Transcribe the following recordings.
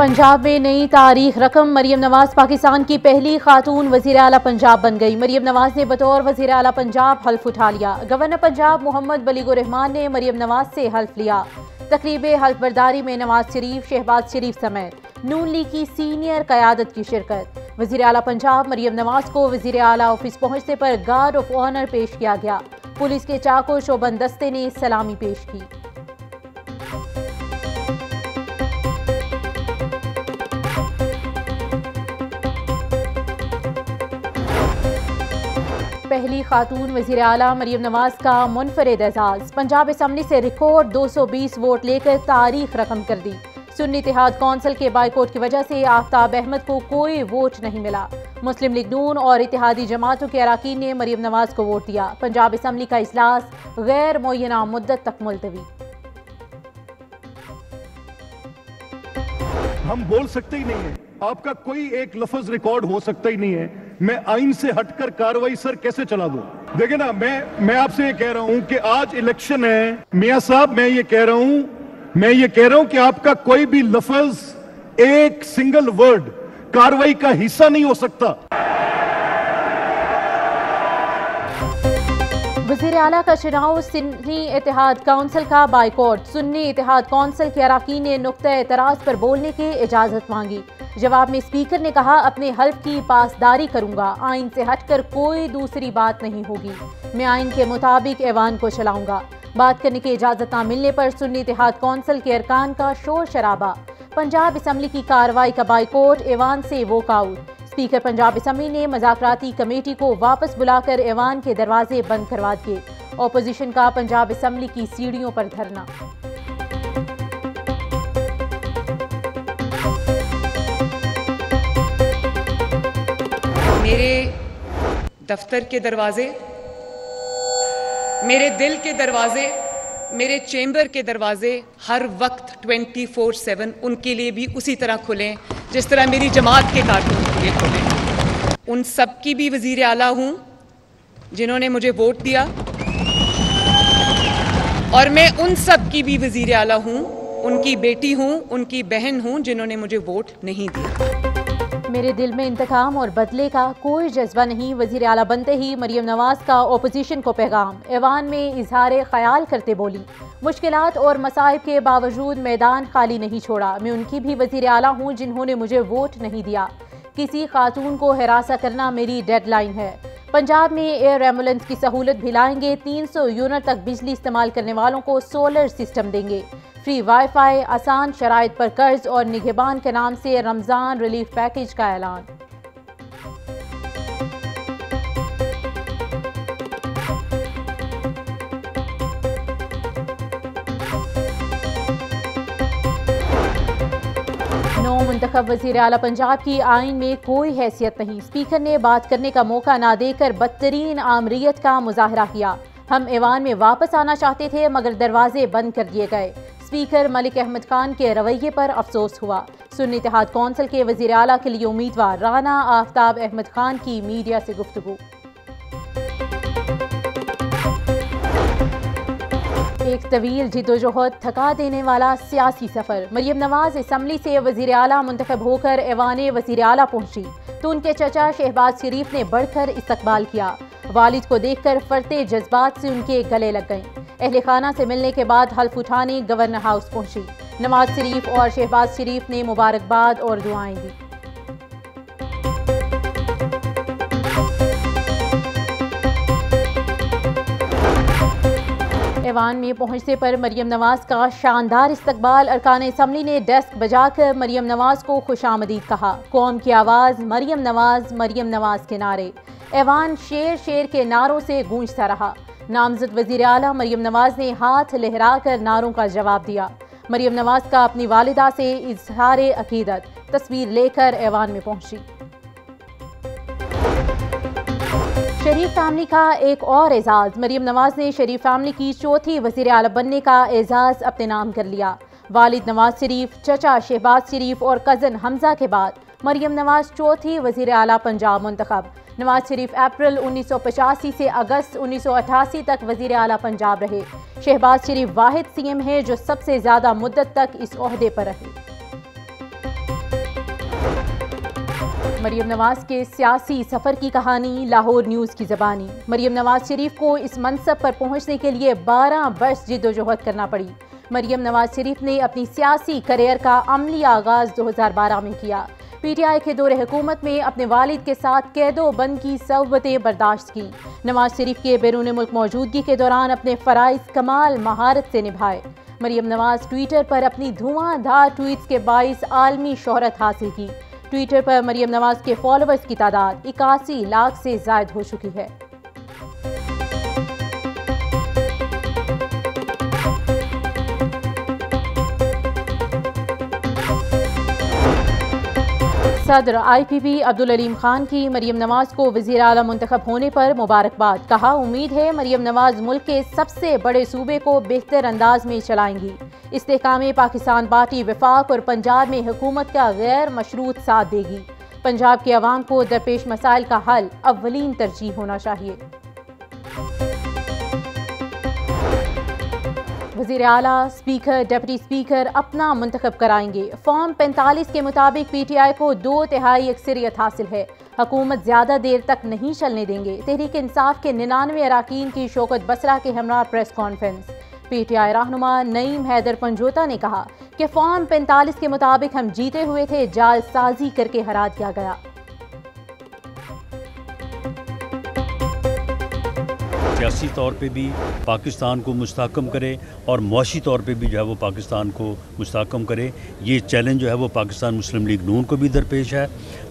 पंजाब में नई तारीख रकम। मरियम नवाज पाकिस्तान की पहली खातून वजीर आला पंजाब बन गई। मरियम नवाज ने बतौर वजीर आला पंजाब हल्फ उठा लिया। गवर्नर पंजाब मोहम्मद बलीगुर रहमान ने मरियम नवाज से हल्फ लिया। तकरीब हल्फ बर्दारी में नवाज शरीफ, शहबाज शरीफ समेत नून लीग की सीनियर क़यादत की शिरकत। वजीर आला पंजाब मरियम नवाज को वजीर आला ऑफिस पहुंचने पर गार्ड ऑफ ऑनर पेश किया गया। पुलिस के चाको शोबन दस्ते ने सलामी पेश की। पहली खातून वजीर आला मरियम नवाज का मुनफरिद एजाज। पंजाब असम्बली से रिकॉर्ड 220 वोट लेकर तारीख रकम कर दी। सुन्नी इत्तेहाद कौंसिल के बाइकआउट की वजह से आफ्ताब अहमद को कोई वोट नहीं मिला। मुस्लिम लीग नून और इत्तेहादी जमातों के अराकीन ने मरियम नवाज को वोट दिया। पंजाब असम्बली का इजलास गैर मुअय्यना मुद्दत तक मुलतवी। हम बोल सकते ही नहीं है, आपका कोई एक लफ्ज रिकॉर्ड हो सकता ही नहीं है। मैं आइन से हटकर कार्रवाई सर कैसे चला दूं? देखिए ना, मैं आपसे ये कह रहा हूं कि आज इलेक्शन है मियां साहब। मैं ये कह रहा हूं कि आपका कोई भी लफ्ज, एक सिंगल वर्ड कार्रवाई का हिस्सा नहीं हो सकता। वज़ीर आला का चुनाव। सुन्नी इत्तेहाद काउंसिल का बाइकआउट। सुन्नी इत्तेहाद काउंसिल के अराकीन ने नुक्ता एतराज पर बोलने की इजाजत मांगी। जवाब में स्पीकर ने कहा, अपने हल्फ की पासदारी करूंगा। आइन से हटकर कोई दूसरी बात नहीं होगी। मैं आइन के मुताबिक ऐवान को चलाऊंगा। बात करने की इजाजत न मिलने पर सुन्नी इत्तेहाद काउंसिल के अरकान का शोर शराबा। पंजाब असम्बली की कार्रवाई का बाइकआउट, ऐवान से वॉकआउट। स्पीकर पंजाब असम्बली ने मज़ाकराती कमेटी को वापस बुलाकर ऐवान के दरवाजे बंद करवा दिए। ऑपोजिशन का पंजाब असम्बली की सीढ़ियों पर धरना। मेरे दफ्तर के दरवाजे, मेरे दिल के दरवाजे, मेरे चेंबर के दरवाजे हर वक्त 24/7 उनके लिए भी उसी तरह खुलें जिस तरह मेरी जमात के कारकुन के लिए खुले। उन सब की भी वजीर आला हूँ जिन्होंने मुझे वोट दिया, और मैं उन सब की भी वजीर आला हूँ, उनकी बेटी हूँ, उनकी बहन हूँ जिन्होंने मुझे वोट नहीं दिया। मेरे दिल में इंतकाम और बदले का कोई जज्बा नहीं। वजीर आला बनते ही मरियम नवाज का ओपोजिशन को पैगाम। ऐवान में इजहार ख्याल करते बोली, मुश्किलात और मसाइब के बावजूद मैदान खाली नहीं छोड़ा। मैं उनकी भी वजीर आला हूँ जिन्होंने मुझे वोट नहीं दिया। किसी खातून को हिरासा करना मेरी डेडलाइन है। पंजाब में एयर एम्बुलेंस की सहूलत भी लाएंगे। 300 यूनिट तक बिजली इस्तेमाल करने वालों को सोलर सिस्टम देंगे। फ्री वाईफाई, आसान शराइत पर कर्ज और निगहबान के नाम से रमजान रिलीफ पैकेज का ऐलान। नौ मुंतखब वज़ीर आला पंजाब की आइन में कोई हैसियत नहीं। स्पीकर ने बात करने का मौका ना देकर बदतरीन आमरीयत का मुजाहरा किया। हम ऐवान में वापस आना चाहते थे मगर दरवाजे बंद कर दिए गए। स्पीकर मलिक अहमद खान के रवैये पर अफसोस हुआ। सुन्नी इत्तेहाद कौंसिल के वज़ीर आला के लिए उम्मीदवार राना आफ्ताब अहमद खान की मीडिया से गुफ्तगू। एक तवील जिद्दोजहद, थका देने वाला सियासी सफर। मरियम नवाज असम्बली से वज़ीर आला मुंतखब होकर ऐवान वज़ीर आला पहुंची तो उनके चचा शहबाज शरीफ ने बढ़कर इस्तकबाल किया। वालिद को देखकर फरते जज्बात से उनके गले लग गईं। अहले खाना से मिलने के बाद हल्फ उठाने गवर्नर हाउस पहुंची। नवाज शरीफ और शहबाज शरीफ ने मुबारकबाद और दुआएं दी। ऐवान में पहुंचने पर मरियम नवाज का शानदार इस्तकबाल। अरकान असम्बली ने डेस्क बजाकर मरियम नवाज को खुशामदीद कहा। कौम की आवाज़ मरियम नवाज के नारे। ऐवान शेर शेर के नारों से गूंजता रहा। नामजद वज़ीर आला मरियम नवाज ने हाथ लहराकर नारों का जवाब दिया। मरियम नवाज का अपनी वालिदा से इजहार अकीदत, तस्वीर लेकर ऐवान में पहुंची। शरीफ फैमिली का एक और एजाज। मरियम नवाज ने शरीफ फैमिली की चौथी वज़ीर आला बनने का एजाज अपने नाम कर लिया। वालिद नवाज शरीफ, चचा शहबाज शरीफ और कज़न हमजा के बाद मरियम नवाज चौथी वज़ीर आला पंजाब मुंतखब। नवाज शरीफ अप्रैल 1985 से अगस्त 1988 तक वज़ीर आला पंजाब रहे। शहबाज शरीफ वाहिद CM है जो सबसे ज़्यादा मुद्दत तक इस ओहदे पर रहे। मरियम नवाज के सियासी सफर की कहानी लाहौर न्यूज़ की ज़बानी। मरियम नवाज शरीफ को इस मनसब पर पहुंचने के लिए 12 वर्ष जिद्दोजहद करना पड़ी। मरियम नवाज शरीफ ने अपनी सियासी करियर का अमली आगाज़ 2012 में किया। PTI के दौरे हुकूमत में अपने वालिद के साथ कैदो बंद की सौबतें बर्दाश्त की। नवाज शरीफ के बैरून मुल्क मौजूदगी के दौरान अपने फ़राइज़ कमाल महारत से निभाए। मरियम नवाज ट्विटर पर अपनी धुआंधार ट्वीट्स के बाइस आलमी शोहरत हासिल की। ट्विटर पर मरियम नवाज के फॉलोअर्स की तादाद 81 लाख से ज़ायद हो चुकी है। सदर IPP अब्दुल अलीम खान की मरियम नवाज को वज़ीर आला मुंतखब होने पर मुबारकबाद। कहा, उम्मीद है मरियम नवाज मुल्क के सबसे बड़े सूबे को बेहतर अंदाज में चलाएंगी। इस्तेहकाम पाकिस्तान पार्टी वफाक और पंजाब में हुकूमत का गैर मशरूत साथ देगी। पंजाब के अवाम को दरपेश मसाइल का हल अव्वलीन तरजीह होना चाहिए। वज़ीर आला, स्पीकर, डिप्टी स्पीकर अपना मुंतखब कराएंगे। फॉर्म 45 के मुताबिक PTI को 2/3 अक्सरियत हासिल है। हुकूमत ज़्यादा देर तक नहीं चलने देंगे। तहरीक इंसाफ के 99 अराकीन की शौकत बसरा के हमरा प्रेस कॉन्फ्रेंस। PTI रहनुमा नईम हैदर पंजोता ने कहा कि फॉर्म 45 के मुताबिक हम जीते हुए थे, जालसाजी करके हरा दिया गया। सियासी तौर पे भी पाकिस्तान को मुस्तहकम करे और मुआशी तौर पे भी जो है वो पाकिस्तान को मुस्तहकम करे। ये चैलेंज जो है वो पाकिस्तान मुस्लिम लीग नून को भी दरपेश है,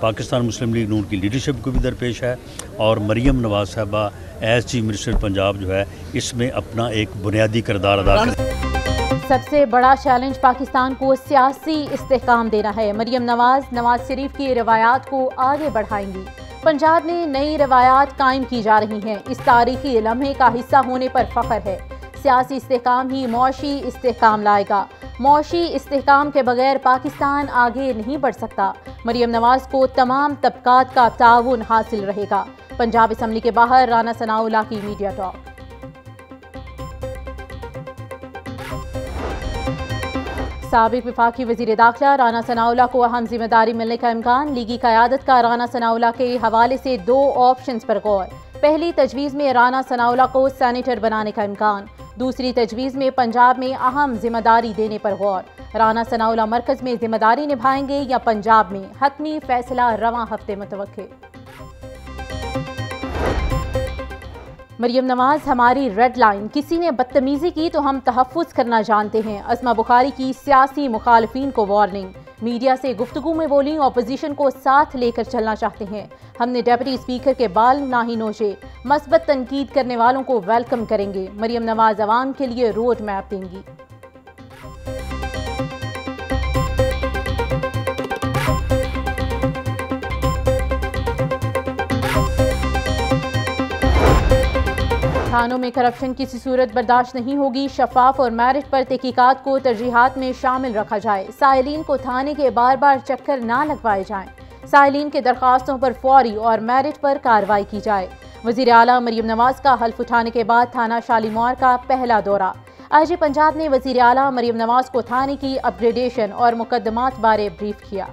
पाकिस्तान मुस्लिम लीग नून की लीडरशिप को भी दरपेश है और मरियम नवाज साहबा एज चीफ मिनिस्टर पंजाब जो है इसमें अपना एक बुनियादी किरदार अदा करें। सबसे बड़ा चैलेंज पाकिस्तान को सियासी इस्तेहकाम देना है। मरियम नवाज शरीफ की रवायात को आगे बढ़ाएंगी। पंजाब में नई रवायात कायम की जा रही हैं। इस तारीखी लम्हे का हिस्सा होने पर फख्र है। सियासी इस्तेहकाम ही मौशी इस्तेहकाम लाएगा। मौशी इस्तेहकाम के बगैर पाकिस्तान आगे नहीं बढ़ सकता। मरियम नवाज को तमाम तबकात का ताउन हासिल रहेगा। पंजाब असम्बली के बाहर राना सनाउल्लाह की मीडिया टॉक। साबिक वफाकी वज़ीर दाखिला राना सनाउल्लाह को अहम जिम्मेदारी मिलने का इम्कान। लीगी क़यादत का राना सनाउल्लाह के हवाले से 2 ऑप्शंस पर गौर। पहली तजवीज़ में राना सनाउल्लाह को सेनेटर बनाने का इम्कान। दूसरी तजवीज़ में पंजाब में अहम जिम्मेदारी देने पर गौर। राना सनाउल्लाह मरकज़ में जिम्मेदारी निभाएंगे या पंजाब में? हतमी फैसला रवां हफ्ते मुतवक्के। मरियम नवाज हमारी रेड लाइन, किसी ने बदतमीजी की तो हम तहफ़्फ़ुज़ करना जानते हैं। अस्मा बुखारी की सियासी मुखालिफिन को वार्निंग। मीडिया से गुफ्तगू में बोली, ऑपोजिशन को साथ लेकर चलना चाहते हैं। हमने डिप्टी स्पीकर के बाल ना ही नोचे। मस्बत तनकीद करने वालों को वेलकम करेंगे। मरियम नवाज अवाम के लिए रोड मैप देंगी। थानों में करप्शन किसी सूरत बर्दाश्त नहीं होगी। शफाफ और मेरिट पर तहकीकात को तरजीहात में शामिल रखा जाए। साइलिन को थाने के बार बार चक्कर ना लगवाए जाएं। साइलिन के दरख्वास्तों पर फौरी और मेरिट पर कार्रवाई की जाए। वज़ीर आला मरियम नवाज का हल्फ उठाने के बाद थाना शालीमार का पहला दौरा। IG पंजाब ने वज़ीर आला मरियम नवाज को थाने की अपग्रेडेशन और मुकदमात बारे ब्रीफ किया।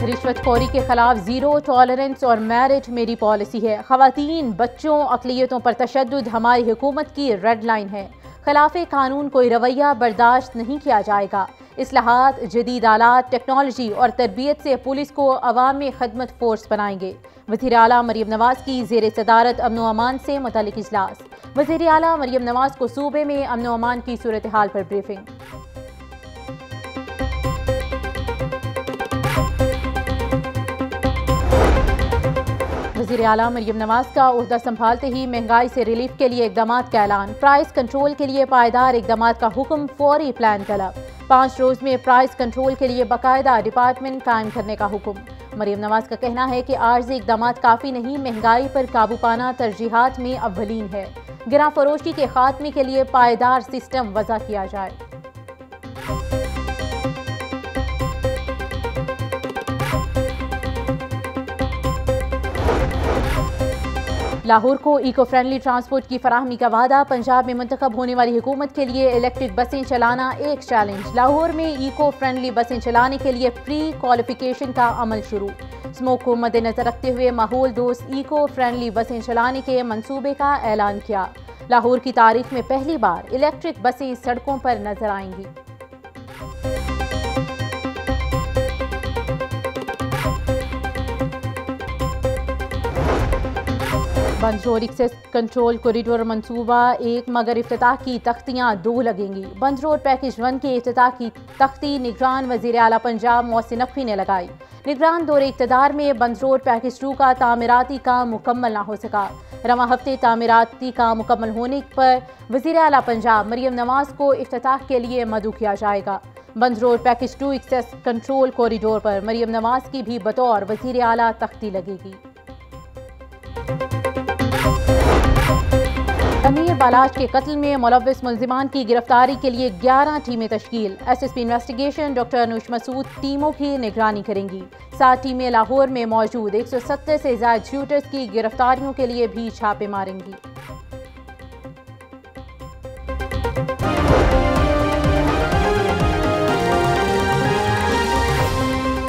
रिश्वतखोरी के खिलाफ ज़ीरो टॉलरेंस और मेरिट मेरी पॉलिसी है। ख़वातीन, बच्चों, अक़लियतों पर तशद्दुद हमारी हुकूमत की रेड लाइन है। खिलाफ़े कानून कोई रवैया बर्दाश्त नहीं किया जाएगा। इस्लाहात, जदीद आलात, टेक्नोलॉजी और तरबियत से पुलिस को अवामी खदमत फोर्स बनाएंगे। वज़ीर आला मरियम नवाज की ज़ेर सदारत अमन व अमान से मुतल्लिक़ इजलास। वज़ीर आला मरियम नवाज को सूबे में अमन व अमान की सूरत हाल पर ब्रीफिंग। वज़ीर आला मरियम नवाज का ओहदा संभालते ही महंगाई से रिलीफ के लिए इक़दामात का ऐलान। प्राइस कंट्रोल के लिए पायदार इक़दामात का हुक्म, फौरी प्लान तलब। 5 रोज़ में प्राइस कंट्रोल के लिए बाकायदा डिपार्टमेंट कायम करने का हुक्म। मरियम नवाज का कहना है कि आर्ज़ी इक़दामात काफ़ी नहीं, महंगाई पर काबू पाना तरजीहात में अव्वलीन है। गिरा फरोशी के खात्मे के लिए पायदार सिस्टम वज़ा किया जाए। लाहौर को इको फ्रेंडली ट्रांसपोर्ट की फराहमी का वादा। पंजाब में मुंतखब होने वाली हुकूमत के लिए इलेक्ट्रिक बसें चलाना एक चैलेंज। लाहौर में इको फ्रेंडली बसें चलाने के लिए प्री क्वालिफिकेशन का अमल शुरू। स्मोक को मद्देनजर रखते हुए माहौल दोस्त इको फ्रेंडली बसें चलाने के मंसूबे का ऐलान किया। लाहौर की तारीख में पहली बार इलेक्ट्रिक बसें सड़कों पर नजर आएंगी। बंद रोड एक्सेस कंट्रोल कॉरिडोर मंसूबा 1 मगर इफ्तिताह की तख्तियां 2 लगेंगी। बंद रोड पैकेज 1 के इफ्तिताह की तख्ती निगरान वज़ीर आला पंजाब मोहसिन नकवी ने लगाई। निगरान दौरे इक़्तिदार में बंद रोड पैकेज 2 का तामीराती काम मुकम्मल ना हो सका। रवां हफ्ते तामीराती काम मुकम्मल होने पर वज़ीर आला पंजाब मरियम नवाज को इफ्तिताह के लिए मदऊ किया जाएगा। बंद road package 2 access control corridor पर मरियम नवाज की भी बतौर वज़ीर आला तख्ती लगेगी। अमीर बालाज के कत्ल में मुलव्विस मुल्जिमान की गिरफ्तारी के लिए 11 टीमें तश्कील। SSP इन्वेस्टिगेशन डॉक्टर अनुश मसूद टीमों की निगरानी करेंगी। 7 टीमें लाहौर में मौजूद 170 से ज़ायद शूटर्स की गिरफ्तारियों के लिए भी छापे मारेंगी।